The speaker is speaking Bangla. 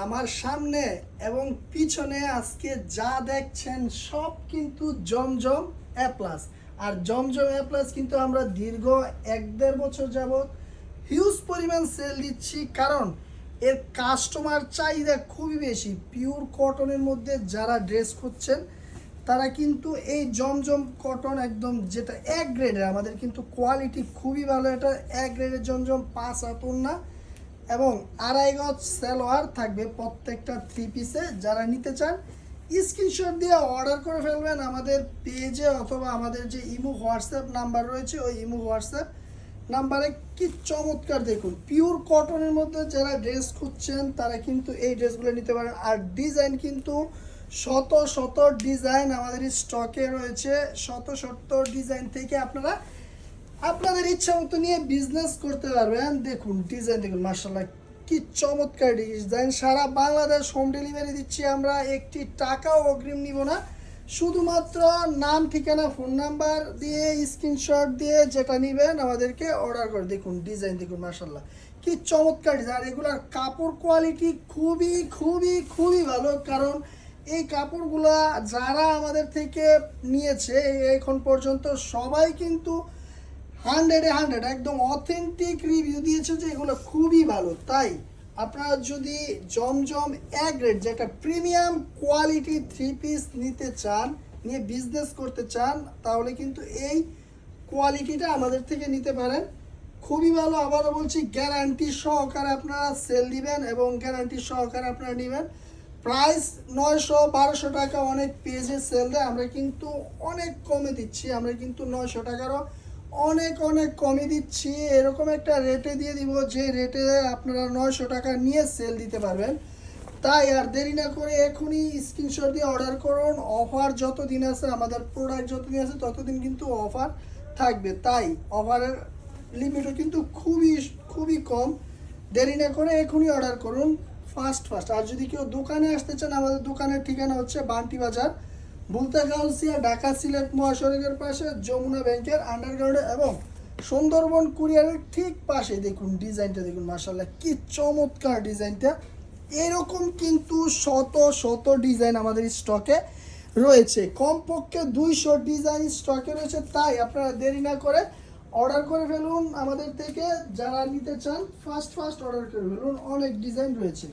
আমার সামনে এবং পিছনে আজকে যা দেখছেন সব কিন্তু জমজম এ প্লাস। আর জমজম এ প্লাস কিন্তু আমরা দীর্ঘ 1-1.5 বছর যাবত হিউজ পরিমাণ সেল দিচ্ছি, কারণ এর কাস্টমার চাহিদা খুবই বেশি। পিওর কটনের মধ্যে যারা ড্রেস খুঁজছেন তারা কিন্তু এই জমজম কটন একদম যেটা এক গ্রেডের, আমাদের কিন্তু কোয়ালিটি খুবই ভালো। এটা এক গ্রেডের জমজম, 5 হাত ওড়না এবং 2.5 গজ সালোয়ার থাকবে প্রত্যেকটা 3 পিসে। যারা নিতে চান স্ক্রিনশট দিয়ে অর্ডার করে ফেলবেন আমাদের পেজে, অথবা আমাদের যে ইমো হোয়াটসঅ্যাপ নাম্বার রয়েছে ওই ইমো হোয়াটসঅ্যাপ নাম্বারে। কি চমৎকার দেখুন, পিওর কটনের মধ্যে যারা ড্রেস খুঁজছেন তারা কিন্তু এই ড্রেসগুলো নিতে পারেন। আর ডিজাইন কিন্তু শত শত ডিজাইন আমাদের স্টকে রয়েছে। শত শত ডিজাইন থেকে আপনারা আপনাদের ইচ্ছা মতো নিয়ে বিজনেস করতে পারবেন। দেখুন ডিজাইন, দেখুন মাশাআল্লাহ কি চমৎকার ডিজাইন। সারা বাংলাদেশ হোম ডেলিভারি দিচ্ছি আমরা, একটি টাকাও অগ্রিম নিব না। শুধুমাত্র নাম, ঠিকানা, ফোন নাম্বার দিয়ে স্ক্রিনশট দিয়ে যেটা নেবেন আমাদেরকে অর্ডার করে। দেখুন ডিজাইন, দেখুন মাশাআল্লাহ কি চমৎকার ডিজাইন। আর এগুলোর কাপড় কোয়ালিটি খুবই খুবই খুবই ভালো, কারণ এই কাপড়গুলা যারা আমাদের থেকে নিয়েছে এখন পর্যন্ত সবাই কিন্তু 100-100 একদম অথেন্টিক রিভিউ দিয়েছে যে এগুলো খুবই ভালো। তাই আপনারা যদি জমজম এক গ্রেড যেটা প্রিমিয়াম কোয়ালিটি 3 পিস নিতে চান, নিয়ে বিজনেস করতে চান, তাহলে কিন্তু এই কোয়ালিটিটা আমাদের থেকে নিতে পারেন। খুবই ভালো, আবারও বলছি গ্যারান্টি সহকারে আপনারা সেল দিবেন এবং গ্যারান্টি সহকারে আপনারা নেবেন। প্রাইস 900-1200 টাকা অনেক পেজে সেল দেয়, আমরা কিন্তু অনেক কমে দিচ্ছি। আমরা কিন্তু 900 টাকারও অনেক অনেক কমে দিচ্ছি। এরকম একটা রেটে দিয়ে দিব যে রেটে আপনারা 900 টাকা নিয়ে সেল দিতে পারবেন। তাই আর দেরি না করে এখনই স্ক্রিনশট দিয়ে অর্ডার করুন। অফার যতদিন আছে, আমাদের প্রোডাক্ট যতদিন আছে ততদিন কিন্তু অফার থাকবে। তাই অফারের লিমিটও কিন্তু খুবই খুবই কম। দেরি না করে এখনই অর্ডার করুন ফাস্ট। আর যদি কেউ দোকানে আসতে চান, আমাদের দোকানের ঠিকানা হচ্ছে বান্টি বাজার, বুলতা গাউসিয়া, ঢাকা সিলেট মহাসড়কের পাশে, যমুনা ব্যাংকের আন্ডারগ্রাউন্ডে এবং সুন্দরবন কুরিয়ারের ঠিক পাশে। দেখুন ডিজাইনটা, দেখুন মাশাআল্লাহ কি চমৎকার ডিজাইনটা। এরকম কিন্তু শত শত ডিজাইন আমাদের স্টকে রয়েছে, কমপক্ষে 200 ডিজাইন স্টকে রয়েছে। তাই আপনারা দেরি না করে অর্ডার করে ফেলুন আমাদের থেকে। যারা নিতে চান ফাস্ট অর্ডার করে ফেলুন, অনেক ডিজাইন রয়েছে।